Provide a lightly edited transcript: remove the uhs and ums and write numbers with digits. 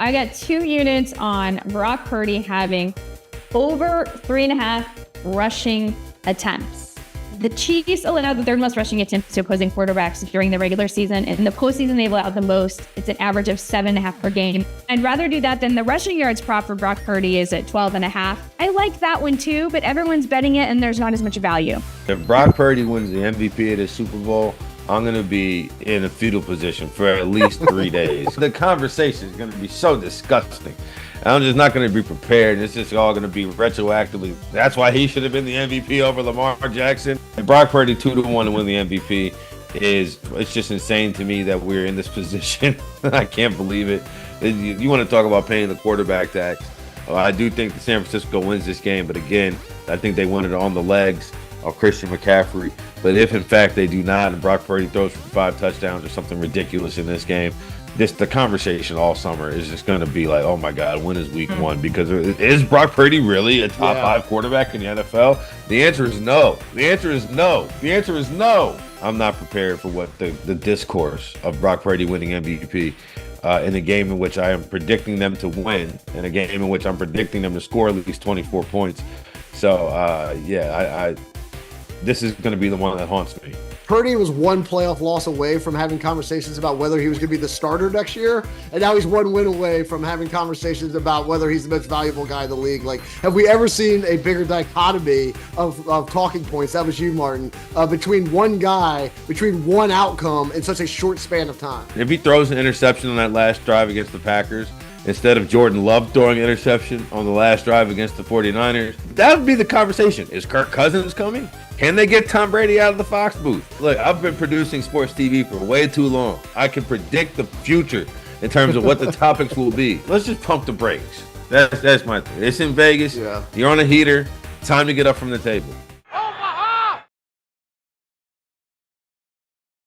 I got 2 units on Brock Purdy having over 3.5 rushing attempts. The Chiefs allowed the third most rushing attempts to opposing quarterbacks during the regular season. In the postseason, they've allowed the most. It's an average of 7.5 per game. I'd rather do that than the rushing yards prop for Brock Purdy is at 12.5. I like that one too, but everyone's betting it and there's not as much value. If Brock Purdy wins the MVP of the Super Bowl, I'm going to be in a fetal position for at least 3 days. The conversation is going to be so disgusting. I'm just not going to be prepared. It's just all going to be retroactively. That's why he should have been the MVP over Lamar Jackson. And Brock Purdy 2-1 to win the MVP it's just insane to me that we're in this position. I can't believe it. You want to talk about paying the quarterback tax. I do think that San Francisco wins this game, but again, I think they win it on the legs of Christian McCaffrey. But if in fact they do not, and Brock Purdy throws for 5 touchdowns or something ridiculous in this game, the conversation all summer is just going to be like, oh my God, when is week 1? Because is Brock Purdy really a top 5 quarterback in the NFL? The answer is no. The answer is no. The answer is no. I'm not prepared for what the discourse of Brock Purdy winning MVP in a game in which I am predicting them to win, in a game in which I'm predicting them to score at least 24 points. So, this is going to be the one that haunts me. Purdy was 1 playoff loss away from having conversations about whether he was going to be the starter next year, and now he's 1 win away from having conversations about whether he's the most valuable guy in the league. Like, have we ever seen a bigger dichotomy of talking points? That was you, Martin, between one guy, between one outcome in such a short span of time. If he throws an interception on that last drive against the Packers, instead of Jordan Love throwing an interception on the last drive against the 49ers, that would be the conversation. Is Kirk Cousins coming? Can they get Tom Brady out of the Fox booth? Look, I've been producing sports TV for way too long. I can predict the future in terms of what the topics will be. Let's just pump the brakes. That's my thing. It's in Vegas. Yeah. You're on a heater. Time to get up from the table.